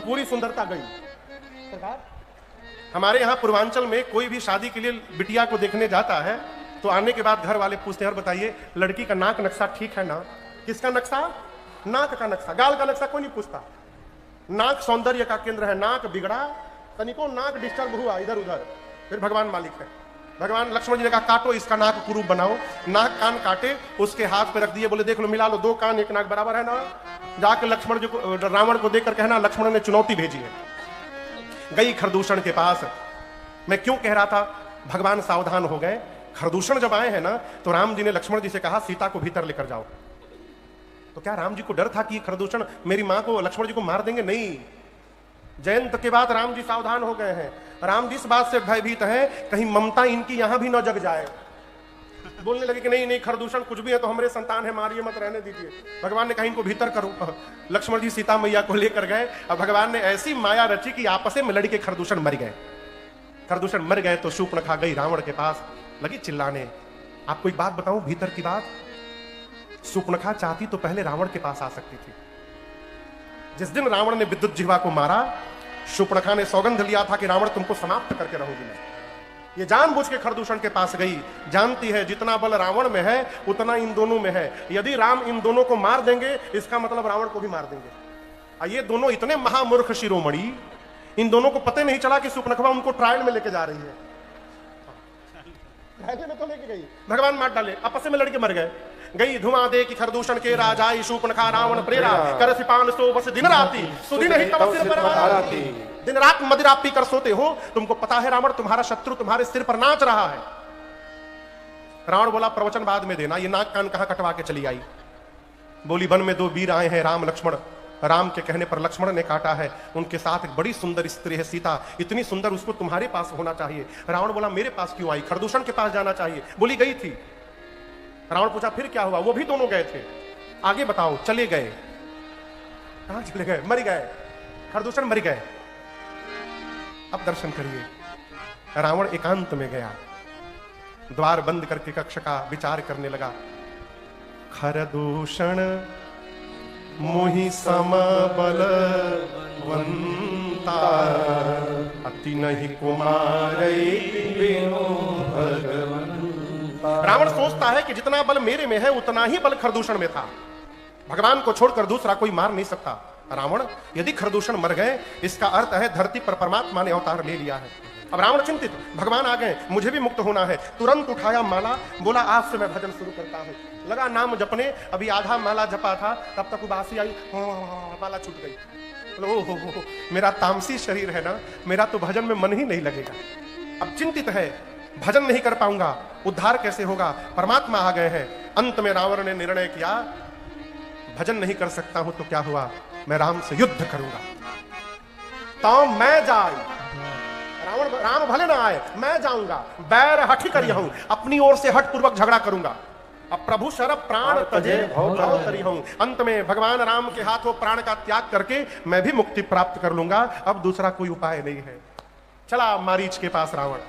पूरी सुंदरता गई। सरकार, हमारे यहाँ पूर्वांचल में कोई भी शादी के लिए बिटिया को देखने जाता है तो आने के बाद घर वाले पूछते हैं, और बताइए लड़की का नाक नक्शा ठीक है ना? किसका नक्शा? नाक का नक्शा। गाल का नक्शा कोई नहीं पूछता। नाक सौंदर्य का केंद्र है, नाक बिगड़ा तनिको, नाक डिस्टर्ब हुआ इधर उधर, फिर भगवान मालिक है। भगवान लक्ष्मण जी ने कहा काटो इसका नाक कुरूप बनाओ। नाक कान काटे, उसके हाथ पे रख दिए, बोले देख लो मिला लो, 2 कान 1 नाक बराबर है ना? जाके लक्ष्मण जी को, रावण को देखकर कहना लक्ष्मण ने चुनौती भेजी है। गई खरदूषण के पास। मैं क्यों कह रहा था भगवान सावधान हो गए। खरदूषण जब आए हैं ना तो राम जी ने लक्ष्मण जी से कहा सीता को भीतर लेकर जाओ। तो क्या राम जी को डर था कि खरदूषण मेरी मां को, लक्ष्मण जी को मार देंगे? नहीं। जयंत के बाद राम जी सावधान हो गए हैं। राम जी इस बात से भयभीत हैं कहीं ममता इनकी यहां भी न जग जाए। बोलने लगे कि नहीं नहीं, खरदूषण कुछ भी है तो हमारे संतान है, मारिए मत, रहने दीजिए। भगवान ने कहा इनको भीतर करो। लक्ष्मण जी सीता मैया को लेकर गए। अब भगवान ने ऐसी माया रची कि आपस में लड़के खरदूषण मर गए। खरदूषण मर गए तो शूर्पणखा गई रावण के पास, लगी चिल्लाने। आपको एक बात बताऊं, भीतर की बात, शूर्पणखा चाहती तो पहले रावण के पास आ सकती थी। जिस दिन रावण ने विद्युत जिह्वा को मारा, शूर्पणखा ने सौगंध लिया था कि रावण तुमको समाप्त करके रहूंगी मैं। ये जानबूझ के खरदूषण के पास गई। जानती है जितना बल रावण में है उतना इन दोनों में है। यदि राम इन दोनों को मार देंगे इसका मतलब रावण को भी मार देंगे। ये दोनों इतने महामूर्ख शिरोमणि, इन दोनों को पता नहीं चला कि शूर्पणखा उनको ट्रायल में लेके जा रही है। ट्रायल में तो लेके गई, भगवान मार डाले, आपस में लड़के मर गए। गई धुआं दे कि खरदूषण के राजा शूर्पणखा रावण प्रेरा कर सिपान सो बस दिन राती सुदिन ही तब सिर पर आती। दिन रात मदिरा पी कर सोते हो, तुमको पता है रावण तुम्हारा शत्रु तुम्हारे सिर पर नाच रहा है। रावण बोला प्रवचन बाद में देना, ये नाक कान कहां कटवा के चली आई। बोली वन में 2 वीर आए हैं राम लक्ष्मण। राम के कहने पर लक्ष्मण ने काटा है। उनके साथ एक बड़ी सुंदर स्त्री है सीता, इतनी सुंदर उसको तुम्हारे पास होना चाहिए। रावण बोला मेरे पास क्यों आई, खरदूषण के पास जाना चाहिए। बोली गई थी। रावण पूछा फिर क्या हुआ? वो भी दोनों गए थे। आगे बताओ। चले गए। कहां चले गए? मर गए, खरदूषण मर गए। अब दर्शन करिए। रावण एकांत में गया, द्वार बंद करके कक्ष का विचार करने लगा। खरदूषण मोहि सम बलवंता अति नहीं कुमारई बिनु भगवंता। रावण सोचता है कि जितना बल मेरे में है उतना ही बल खरदूषण में था। भगवान को छोड़कर दूसरा कोई मार नहीं सकता। रावण, यदि खरदूषण मर गए इसका अर्थ है धरती पर परमात्मा ने अवतार ले लिया है। अब रावण चिंतित, भगवान आ गए, मुझे भी मुक्त होना है। तुरंत उठाया माला, बोला आज से मैं भजन शुरू करता हूं। लगा नाम जपने। अभी आधा माला जपा था तब तक उबासी आई, माला छूट गई। हो, मेरा तामसी शरीर है ना, मेरा तो भजन में मन ही नहीं लगेगा। अब चिंतित है, भजन नहीं कर पाऊंगा, उद्धार कैसे होगा? परमात्मा आ गए हैं। अंत में रावण ने निर्णय किया भजन नहीं कर सकता हूं तो क्या हुआ, मैं राम से युद्ध करूंगा। तो मैं जाए, राम भले ना आए, मैं जाऊंगा, बैर हठी कर हूं, अपनी ओर से हठ पूर्वक झगड़ा करूंगा। अब प्रभु शरब प्राण तजे भव करी हूं। अंत में भगवान राम के हाथों प्राण का त्याग करके मैं भी मुक्ति प्राप्त कर लूंगा। अब दूसरा कोई उपाय नहीं है। चला मारीच के पास रावण।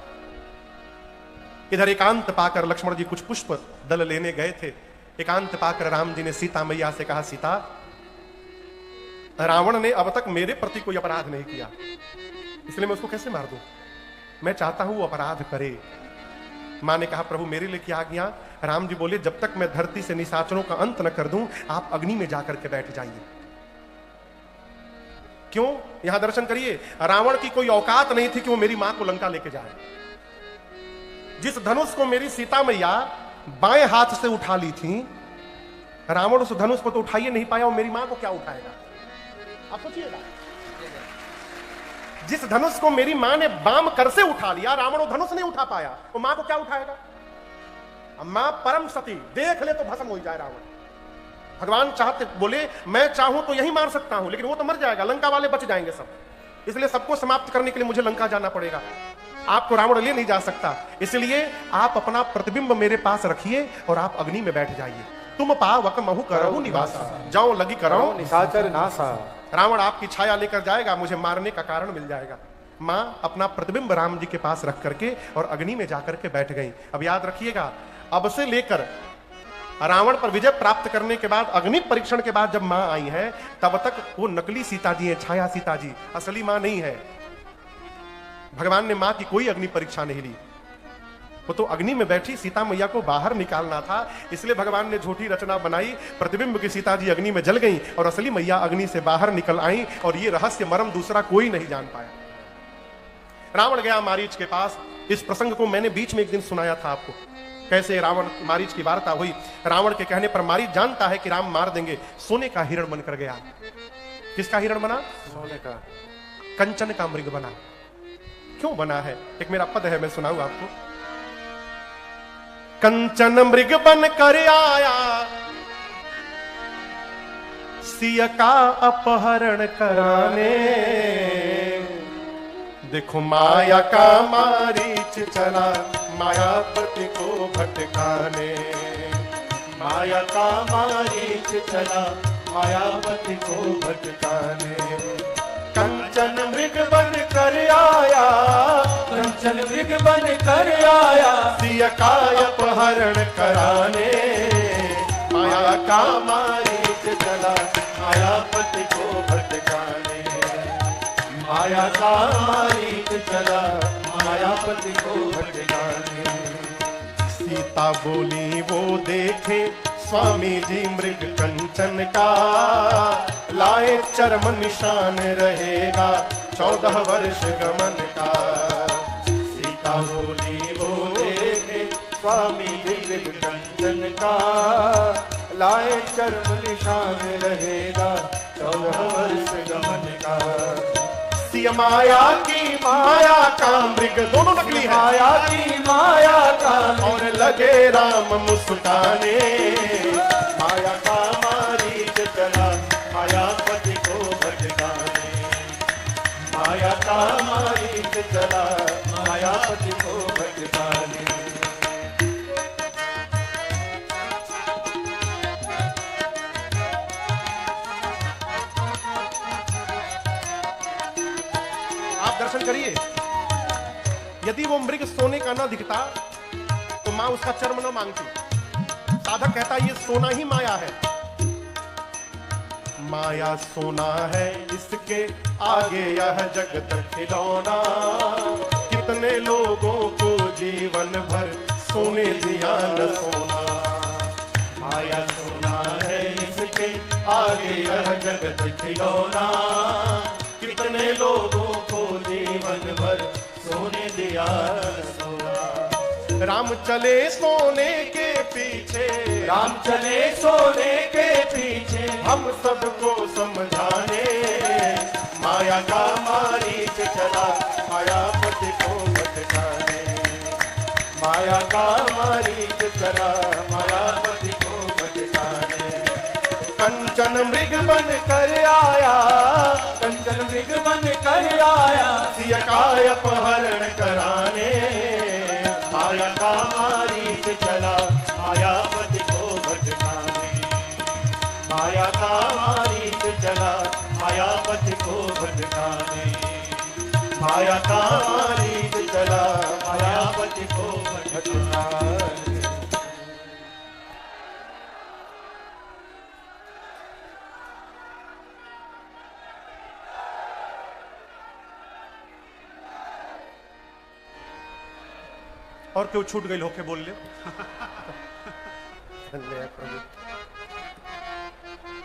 इधर एकांत पाकर लक्ष्मण जी कुछ पुष्प दल लेने गए थे। एकांत पाकर राम जी ने सीता मैया से कहा, सीता, रावण ने अब तक मेरे प्रति कोई अपराध नहीं किया, इसलिए मैं उसको कैसे मार दूं? मैं चाहता हूं वो अपराध करे। मां ने कहा, प्रभु मेरे लिए क्या आज्ञा? राम जी बोले, जब तक मैं धरती से निशाचरों का अंत न कर दूं आप अग्नि में जाकर के बैठ जाइए। क्यों? यहां दर्शन करिए। रावण की कोई औकात नहीं थी कि वो मेरी मां को लंका लेके जाए। जिस धनुष को मेरी सीता मैया बाएं हाथ से उठा ली थी, रावण उस धनुष को तो उठाइए नहीं पाया, और मेरी मां को क्या उठाएगा? आप सोचिएगा। जिस धनुष को मेरी मां ने बाम कर से उठा लिया, रावण वो धनुष नहीं उठा पाया, वो मां को क्या उठाएगा? मां परम सती, देख ले तो भस्म हो जाए रावण। भगवान चाहते, बोले मैं चाहूं तो यही मार सकता हूं, लेकिन वो तो मर जाएगा, लंका वाले बच जाएंगे सब, इसलिए सबको समाप्त करने के लिए मुझे लंका जाना पड़ेगा। आपको रावण ले नहीं जा सकता, इसलिए आप अपना प्रतिबिंब मेरे पास रखिए और आप अग्नि में बैठ जाइए। तुम पावक महु करहु निवासा, जाओ लगी करो निशाचर नासा। रावण आपकी छाया लेकर जाएगा, मुझे मारने का कारण मिल जाएगा। मां अपना प्रतिबिंब राम जी के पास रख करके और अग्नि में जाकर के बैठ गई। अब याद रखिएगा, अब से लेकर रावण पर विजय प्राप्त करने के बाद, अग्नि परीक्षण के बाद जब मां आई है, तब तक वो नकली सीता जी है, छाया सीता जी, असली मां नहीं है। भगवान ने मां की कोई अग्नि परीक्षा नहीं ली। वो तो अग्नि में बैठी सीता मैया को बाहर निकालना था, इसलिए भगवान ने झूठी रचना बनाई। प्रतिबिंब की सीता जी अग्नि में जल गई और असली मैया अग्नि से बाहर निकल आई, और ये रहस्य मर्म दूसरा कोई नहीं जान पाया। रावण गया मारीच के पास। इस प्रसंग को मैंने बीच में एक दिन सुनाया था आपको, कैसे रावण मारीच की वार्ता हुई। रावण के कहने पर मारीच जानता है कि राम मार देंगे, सोने का हिरण बनकर गया। किसका हिरण बना? सोने का। कंचन का मृग बना। क्यों बना है? एक मेरा पद है, मैं सुनाऊं आपको। कंचन मृग बन कर आया, सिया का अपहरण कराने। देखो माया का मारीच चला, मायापति को भटकाने। माया का मारीच चला, मायापति को भटकाने। कंचन मृग बन कर आया, कंचन मृग बन कर आया, सिया का अपहरण कराने। माया का मारीच चला, मायापति को भटकाने। माया का मारीच चला, मायापति को भटकाने। सीता बोली वो देखे स्वामी जी मृग कंचन का, लाए चरम निशान रहेगा 14 वर्ष गमन का। सीता बोली वो देखे स्वामी जी मृग कंचन का, लाए चरम निशान रहेगा 14 वर्ष गमन का। सिया माया की माया का मृग, दोनों नकली है। माया की माया का, और लगे राम मुस्काने। माया का मारीच चला, मायापति को भटकाने। माया का मारीच चला, मायापति को भटकाने। आप दर्शन करिए, यदि वो मृग सोने का न दिखता तो मां उसका चर्म न मांगती। साधक कहता ये सोना ही माया है। माया सोना है, इसके आगे यह जगत खिलौना। कितने लोगों को जीवन भर सोने दिया न सोना। माया सोना है, इसके आगे यह जगत खिलौना। कितने लोगों को जीवन भर सोने दिया सोना। राम चले सोने के पीछे, राम चले सोने के पीछे, हम सबको समझाने। माया का मारीच चला, मायापति को भटकाने। माया का मारीच चला, मायापति को भटकाने। कंचन मृग बन कर आया, कंचन मृग बन कर आया, सिया का अपहरण कराने। माया का मारीच चला, मायापति को भटकाने। माया का मारीच चला, मायापति को भटकाने। माया का मारीच चला, मायापति को भटकाने। और क्यों छूट गई होके बोल ले।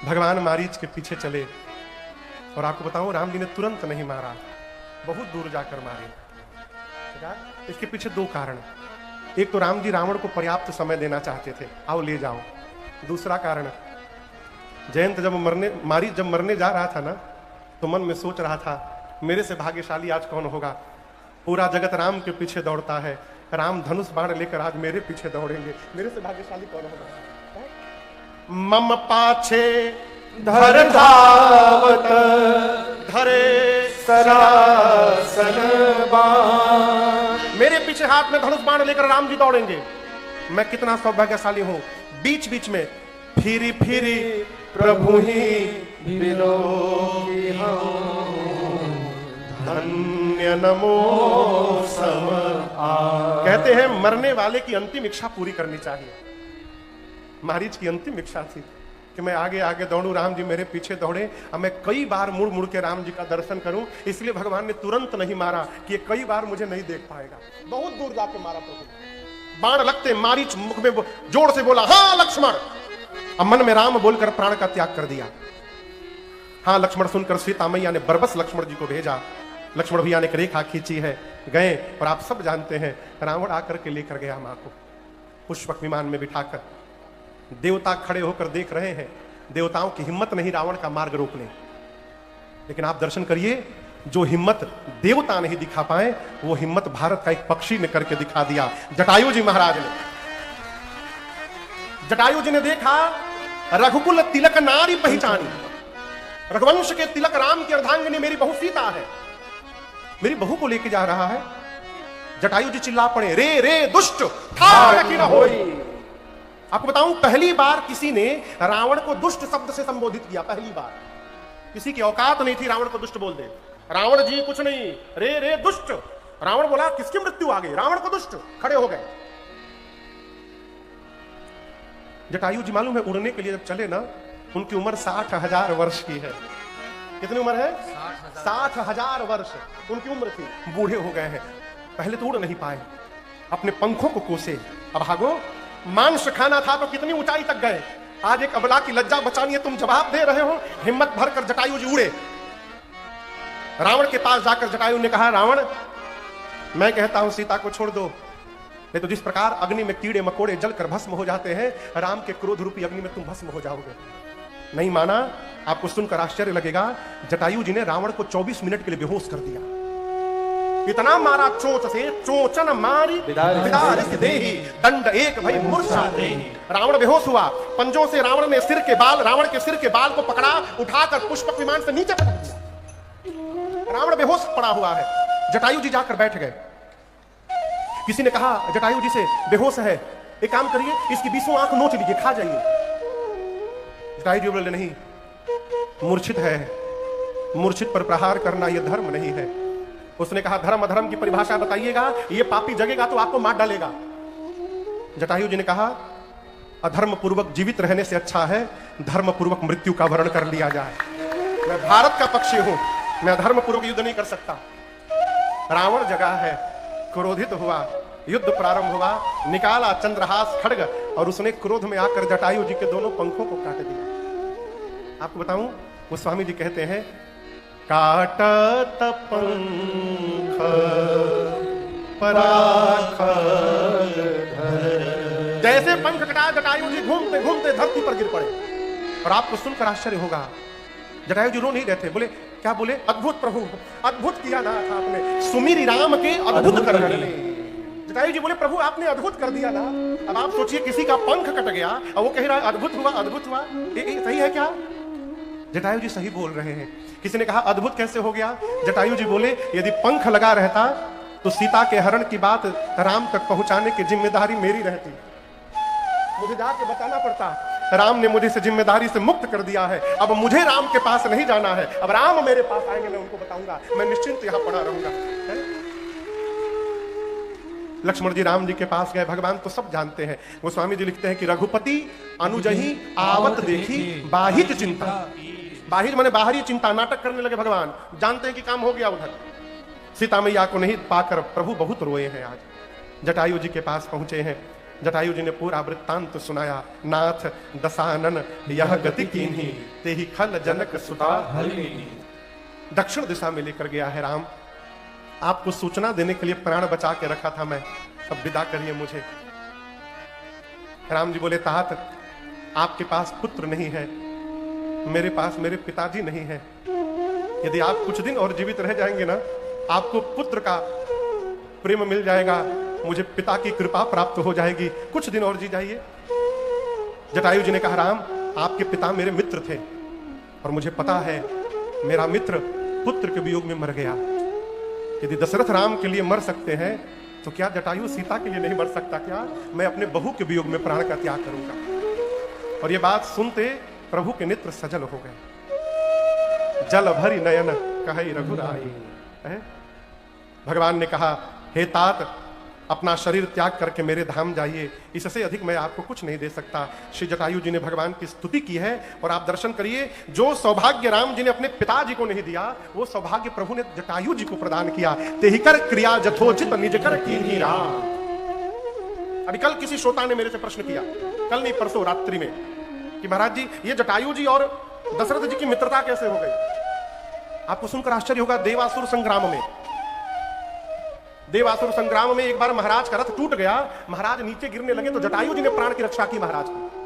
भगवान मारीच के पीछे चले, और आपको बताऊं राम जी ने तुरंत नहीं मारा, बहुत दूर जाकर मारे। इसके पीछे दो कारण। एक तो राम जी रावण को पर्याप्त समय देना चाहते थे, आओ ले जाओ। दूसरा कारण, जयंत मारीच जब मरने जा रहा था ना, तो मन में सोच रहा था मेरे से भाग्यशाली आज कौन होगा। पूरा जगत राम के पीछे दौड़ता है, राम धनुष बाण लेकर आज मेरे पीछे दौड़ेंगे, मेरे से भाग्यशाली कौन होगा। मम पाछे धर धावत, धरे सरासन बाण। मेरे पीछे हाथ में धनुष बाण लेकर राम जी दौड़ेंगे। मैं कितना सौभाग्यशाली हूं। बीच बीच में फिरी फिरी प्रभु ही विलोकी हूं, धन्य नमो सम। कहते हैं मरने वाले की अंतिम इच्छा पूरी करनी चाहिए। मारीच की अंतिम इच्छा थी कि मैं आगे आगे दौड़ूं, राम जी मेरे पीछे दौड़े, अब मैं कई बार मुड़ मुड़ के राम जी का दर्शन करूं। इसलिए भगवान ने तुरंत नहीं मारा कि ये कई बार मुझे नहीं देख पाएगा। बहुत दूर जाके मारा प्रभु। बाण लगते मारीच मुख में जोर से बोला, हाँ लक्ष्मण। अब मन में राम बोलकर प्राण का त्याग कर दिया। हाँ लक्ष्मण सुनकर सीता मैया ने बरबस लक्ष्मण जी को भेजा। लक्ष्मण भैया ने एक रेखा खींची है, गए, और आप सब जानते हैं रावण आकर के लेकर गया मां को पुष्पक विमान में बिठाकर। देवता खड़े होकर देख रहे हैं, देवताओं की हिम्मत नहीं रावण का मार्ग रोकने। लेकिन आप दर्शन करिए, जो हिम्मत देवता नहीं दिखा पाए वो हिम्मत भारत का एक पक्षी ने करके दिखा दिया, जटायु जी महाराज ने। जटायु जी ने देखा, रघुकुल तिलक नारी पहचानी, रघुवंश के तिलक राम की अर्धांगिनी मेरी बहू सीता है, मेरी बहू को लेके जा रहा है। जटायु जी चिल्ला पड़े, रे रे दुष्ट ठाड़ की न होई। आपको बताऊं, पहली बार किसी ने रावण को दुष्ट शब्द से संबोधित किया, पहली बार। किसी की औकात नहीं थी रावण को दुष्ट बोल दे। रावण जी कुछ नहीं, रे रे दुष्ट। रावण बोला, किसकी मृत्यु आ गई? रावण को दुष्ट। खड़े हो गए। जटायु जी मालूम है उड़ने के लिए जब चले ना, उनकी उम्र 60,000 वर्ष की है। कितनी उम्र है? 60,000 वर्ष उनकी उम्र थी। बूढ़े हो गए हैं, पहले तो उड़ नहीं पाए, अपने पंखों को कोसे। अब भागो, मांस खाना था तो कितनी ऊंचाई तक गए। आज एक अबला की लज्जा बचानी है, तुम जवाब दे रहे हो। हिम्मत भरकर जटायु जी उड़े। रावण के पास जाकर जटायु ने कहा, रावण मैं कहता हूं सीता को छोड़ दो, नहीं तो जिस प्रकार अग्नि में कीड़े मकोड़े जलकर भस्म हो जाते हैं, राम के क्रोध रूपी अग्नि में तुम भस्म हो जाओगे। नहीं माना। आपको सुनकर आश्चर्य लगेगा, जटायु जी ने रावण को 24 मिनट के लिए बेहोश कर दिया। इतना मारा चोंच से, चोंचन मारी विदारिस देहि, दंड एक भई मूर्छा देहि। रावण बेहोश हुआ। पंजों से रावण ने रावण के सिर के बाल को पकड़ा, उठाकर पुष्पक विमान से नीचे पटक दिया। रावण बेहोश पड़ा हुआ है। जटायु जी जाकर बैठ गए। किसी ने कहा जटायु जी से, बेहोश है, एक काम करिए, इसकी 20 आंख नोच लीजिए, खा जाइए। जटायु जी बोले, नहीं, मूर्छित है, मूर्छित पर प्रहार करना यह धर्म नहीं है। उसने कहा, धर्म अधर्म की परिभाषा बताइएगा, ये पापी जगेगा तो आपको मार डालेगा। जटायु जी ने कहा, अधर्म पूर्वक जीवित रहने से अच्छा है धर्म पूर्वक मृत्यु का वर्ण कर लिया जाए। मैं भारत का पक्षी हूं, मैं अधर्म पूर्वक युद्ध नहीं कर सकता। रावण जगा है, क्रोधित हुआ, युद्ध प्रारंभ हुआ, निकाला चंद्रहास खड्ग और उसने क्रोध में आकर जटायु जी के दोनों पंखों को काट दिया। आपको बताऊं, वो स्वामी जी कहते हैं, काटत पंख पराख जैसे पंख कटा, जटायु जी घूमते घूमते धरती पर गिर पड़े। और आपको सुनकर आश्चर्य होगा, जटायु जी रो नहीं रहे थे। बोले, क्या बोले? अद्भुत प्रभु, अद्भुत किया ना आपने, सुमिरी राम के अद्भुत कर डाले। जटायु जी बोले, प्रभु आपने अद्भुत कर दिया ना। अब आप सोचिए, किसी का पंख कट गया और वो कह रहा है अद्भुत हुआ, अद्भुत हुआ। सही है क्या? जटायु जी सही बोल रहे हैं। किसी ने कहा अद्भुत कैसे हो गया? जटायु जी बोले, यदि पंख लगा रहता तो सीता के हरण की बात राम तक पहुंचाने की जिम्मेदारी मेरी रहती, मुझे जाके बताना पड़ता। राम ने मुझे से जिम्मेदारी से मुक्त कर दिया है। अब मुझे राम के पास नहीं जाना है, अब राम मेरे पास आएंगे, मैं उनको बताऊंगा, मैं निश्चिंत यहां पड़ा रहूंगा। लक्ष्मण जी राम जी के पास गए। भगवान तो सब जानते हैं। वो स्वामी जी लिखते हैं कि रघुपति अनुजही आवत देखी बाहिज चिंता। बाहिज माने बाहरी चिंता, नाटक करने लगे भगवान। जानते हैं कि काम हो गया उधर। सीता मैया को नहीं पाकर प्रभु बहुत रोए हैं। आज जटायु जी के पास पहुंचे हैं। जटायु जी ने पूरा वृत्तांत सुनाया। नाथ दशानन यह गति कीन्ही, तेहि खल जनक सुता हरिणी। दक्षिण दिशा में लेकर गया है राम। आपको सूचना देने के लिए प्राण बचा के रखा था मैं, अब विदा करिए मुझे। राम जी बोले, तात आपके पास पुत्र नहीं है, मेरे पास मेरे पिताजी नहीं है। यदि आप कुछ दिन और जीवित रह जाएंगे ना, आपको पुत्र का प्रेम मिल जाएगा, मुझे पिता की कृपा प्राप्त हो जाएगी, कुछ दिन और जी जाइए। जटायु जी ने कहा, राम आपके पिता मेरे मित्र थे और मुझे पता है मेरा मित्र पुत्र के वियोग में मर गया। यदि दशरथ राम के लिए मर सकते हैं तो क्या जटायु सीता के लिए नहीं मर सकता? क्या मैं अपने बहू के वियोग में प्राण का त्याग करूंगा? और ये बात सुनते प्रभु के नेत्र सजल हो गए। जल भरी नयन कहे रघुराई। भगवान ने कहा, हे तात अपना शरीर त्याग करके मेरे धाम जाइए, इससे अधिक मैं आपको कुछ नहीं दे सकता। श्री जटायु जी ने भगवान की स्तुति की है और आप दर्शन करिए, जो सौभाग्य राम जी ने अपने पिताजी को नहीं दिया, वो सौभाग्य प्रभु ने जटायु जी को प्रदान किया। तेहिकर क्रिया जथोचित निज कर कीन्ही राम। अभी कल किसी श्रोता ने मेरे से प्रश्न किया, कल नहीं परसों रात्रि में, कि महाराज जी ये जटायु जी और दशरथ जी की मित्रता कैसे हो गई। आपको सुनकर आश्चर्य होगा, देवासुर संग्राम में एक बार महाराज का रथ टूट गया, महाराज नीचे गिरने लगे तो जटायु जी ने प्राण की रक्षा की महाराज की।